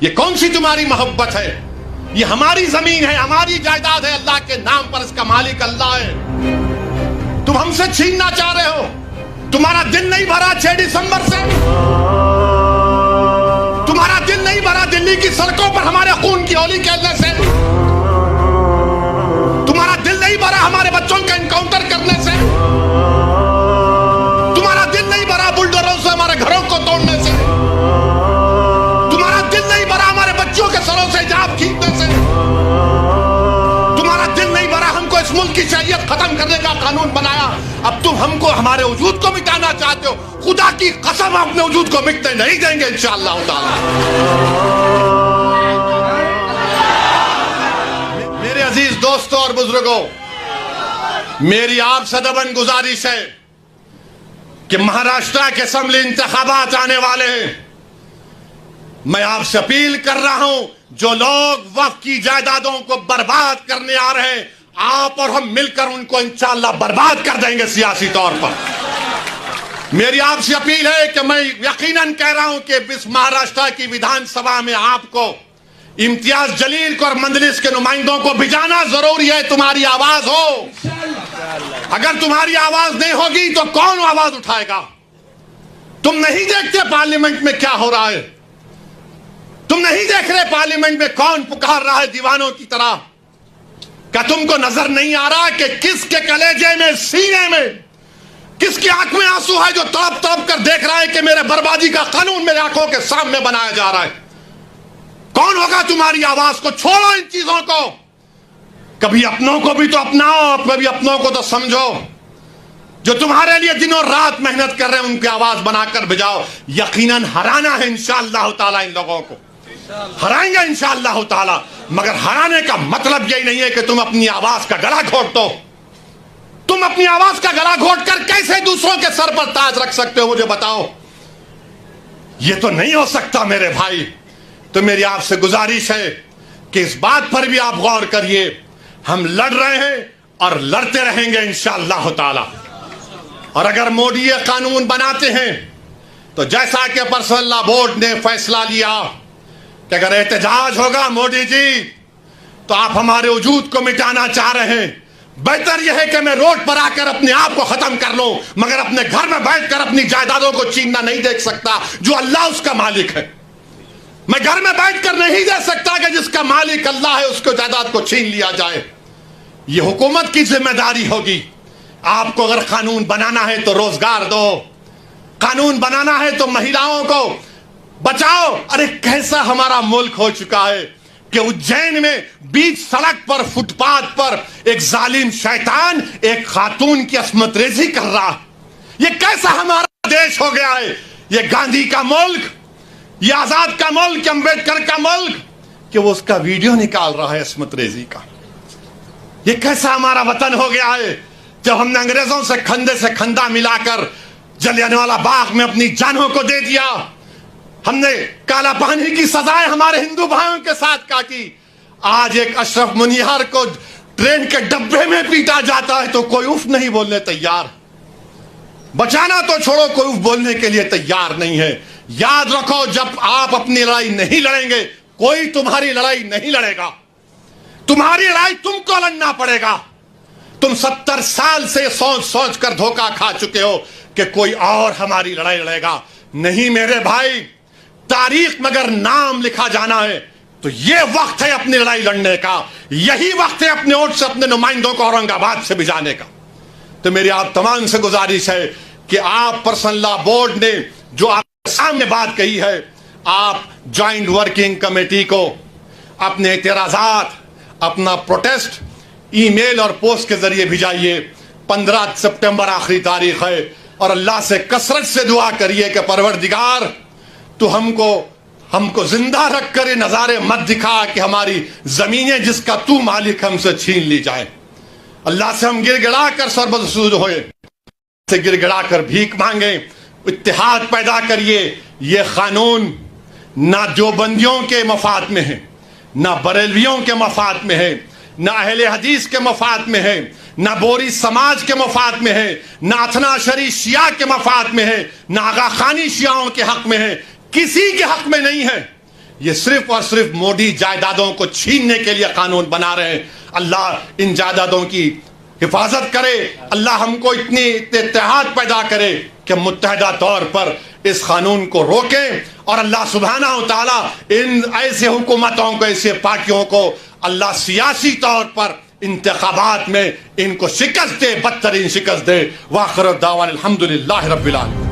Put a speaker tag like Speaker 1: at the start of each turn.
Speaker 1: یہ کون سی تمہاری محبت ہے؟ یہ ہماری زمین ہے، ہماری جائیداد ہے، اللہ کے نام پر اس کا مالک اللہ ہے۔ تم ہم سے چھیننا چاہ رہے ہو؟ تمہارا دل نہیں بھرا 6 دسمبر سے؟ تمہارا دل نہیں بھرا دلی کی سڑکوں پر ہمارے خون کی ہولی کھیلنے سے؟ تمہارا دل نہیں بھرا ہمارے بچوں کا انکاؤنٹر کرنے سے؟ تمہارا دل نہیں بھرا بلڈوزروں سے ہمارے گھروں کو توڑنے سے؟ تمہارا دل نہیں بھرا ہمارے بچوں کے سروں سے حجاب کھینچنے سے؟ تمہارا دل نہیں بھرا ہم کو اس ملک کی شریعت ختم کرنے کا قانون بنایا، اب تم ہم کو ہمارے وجود کو مٹانا چاہتے ہو؟ خدا کی قسم اپنے وجود کو مٹنے نہیں دیں گے انشاءاللہ تعالی۔ میرے عزیز دوستوں اور بزرگوں، میری آپ سے دبن گزارش ہے کہ مہاراشٹر کے اسمبلی انتخابات آنے والے ہیں۔ میں آپ سے اپیل کر رہا ہوں، جو لوگ وقف کی جائیدادوں کو برباد کرنے آ رہے ہیں، آپ اور ہم مل کر ان کو انشاءاللہ برباد کر دیں گے سیاسی طور پر۔ میری آپ سے اپیل ہے کہ میں یقیناً کہہ رہا ہوں کہ اس مہاراشٹر کی ویدھان سبھا میں آپ کو امتیاز جلیل کو اور مجلس کے نمائندوں کو بھیجانا ضروری ہے، تمہاری آواز ہو۔ اگر تمہاری آواز نہیں ہوگی تو کون آواز اٹھائے گا؟ تم نہیں دیکھتے پارلیمنٹ میں کیا ہو رہا ہے؟ تم نہیں دیکھ رہے پارلیمنٹ میں کون پکار رہا ہے دیوانوں کی طرح؟ کیا تم کو نظر نہیں آ رہا کہ کس کے کلیجے میں، سینے میں، کس کی آنکھ میں آنسو ہے جو تڑپ تڑپ کر دیکھ رہا ہے کہ میرے بربادی کا قانون میرے آنکھوں کے سامنے بنایا جا رہا ہے؟ کون ہوگا تمہاری آواز کو؟ چھوڑو ان چیزوں کو، کبھی اپنوں کو بھی تو اپناؤ، کبھی اپنوں کو تو سمجھو۔ جو تمہارے لیے دن اور رات محنت کر رہے ہیں ان کی آواز بنا کر بجاؤ۔ یقیناً ہرانا ہے انشاءاللہ تعالی، ان لوگوں کو ہرائیں گے انشاءاللہ تعالی، مگر ہرانے کا مطلب یہی نہیں ہے کہ تم اپنی آواز کا گلا گھونٹ دو۔ تم اپنی آواز کا گلا گھونٹ کر کیسے دوسروں کے سر پر تاج رکھ سکتے ہو؟ مجھے بتاؤ، یہ تو نہیں ہو سکتا میرے بھائی۔ تو میری آپ سے گزارش ہے کہ اس بات پر بھی آپ غور کریے، ہم لڑ رہے ہیں اور لڑتے رہیں گے انشاءاللہ تعالی۔ اور اگر مودی یہ قانون بناتے ہیں تو جیسا کہ پرسنل لا بورڈ نے فیصلہ لیا کہ اگر احتجاج ہوگا مودی جی تو آپ ہمارے وجود کو مٹانا چاہ رہے ہیں، بہتر یہ ہے کہ میں روڈ پر آ کر اپنے آپ کو ختم کر لوں، مگر اپنے گھر میں بیٹھ کر اپنی جائیدادوں کو چھیننا نہیں دیکھ سکتا جو اللہ اس کا مالک ہے۔ میں گھر میں بیٹھ کر نہیں دیکھ سکتا کہ جس کا مالک اللہ ہے اس کو جائیداد کو چھین لیا جائے۔ یہ حکومت کی ذمہ داری ہوگی۔ آپ کو اگر قانون بنانا ہے تو روزگار دو، قانون بنانا ہے تو مہیلاؤں کو بچاؤ۔ ارے کیسا ہمارا ملک ہو چکا ہے کہ اجین میں بیچ سڑک پر، فٹ پاتھ پر ایک ظالم شیطان ایک خاتون کی عصمت ریزی کر رہا۔ یہ کیسا ہمارا دیش ہو گیا ہے؟ یہ گاندھی کا ملک، یہ آزاد کا ملک، امبیڈکر کا ملک، کہ وہ اس کا ویڈیو نکال رہا ہے عصمت ریزی کا۔ یہ کیسا ہمارا وطن ہو گیا ہے جب ہم نے انگریزوں سے کھندے سے کھندا ملا کر جلیانوالہ باغ میں اپنی جانوں کو دے دیا، ہم نے کالا پانی کی سزائیں ہمارے ہندو بھائیوں کے ساتھ کی۔ آج ایک اشرف منیہار کو ٹرین کے ڈبے میں پیٹا جاتا ہے تو کوئی اف نہیں بولنے تیار، بچانا تو چھوڑو کوئی اف بولنے کے لیے تیار نہیں ہے۔ یاد رکھو، جب آپ اپنی لڑائی نہیں لڑیں گے کوئی تمہاری لڑائی نہیں لڑے گا۔ تمہاری لڑائی تم کو لڑنا پڑے گا۔ تم 70 سال سے سوچ سوچ کر دھوکہ کھا چکے ہو کہ کوئی اور ہماری لڑائی لڑے گا۔ نہیں میرے بھائی، تاریخ میں اگر نام لکھا جانا ہے تو یہ وقت ہے اپنی لڑائی لڑنے کا، یہی وقت ہے اپنے ووٹ سے اپنے نمائندوں کو اورنگ آباد سے بھجانے کا۔ تو میری آپ تمام سے گزارش ہے کہ آپ پرسنل لا بورڈ نے جو آپ کے سامنے بات کہی ہے، آپ جوائنٹ ورکنگ کمیٹی کو اپنے اعتراضات، اپنا پروٹیسٹ ای میل اور پوسٹ کے ذریعے بھیجائیے۔ 15 سپٹمبر آخری تاریخ ہے، اور اللہ سے کثرت سے دعا کریے کہ پروردگار تو ہم کو زندہ رکھ کر یہ نظارے مت دکھا کہ ہماری زمینیں جس کا تو مالک ہم سے چھین لی جائے۔ اللہ سے ہم گر گڑا کر سربسود ہوئے، سے گر گڑا کر بھیک مانگیں، اتحاد پیدا کریے۔ یہ قانون نہ دیوبندیوں کے مفاد میں ہے، نہ بریلویوں کے مفاد میں ہے، نہ اہل حدیث کے مفاد میں ہے، نہ بوری سماج کے مفاد میں ہے، نہ اثنا عشری شیعہ کے مفاد میں ہے، نہ آغا خانی شیعوں کے حق میں ہے، کسی کے حق میں نہیں ہے۔ یہ صرف اور صرف موڈی جائیدادوں کو چھیننے کے لیے قانون بنا رہے ہیں. اللہ ان جائیدادوں کی حفاظت کرے. اللہ ہم کو اتنی اتحاد پیدا کرے کہ متحدہ طور پر اس قانون کو روکیں, اور اللہ سبحانہ و تعالیٰ ان ایسے حکومتوں کو, ایسے پارٹیوں کو اللہ سیاسی طور پر انتخابات میں ان کو شکست دے, بدترین شکست دے. وآخر دعوانا الحمدللہ رب العالمین.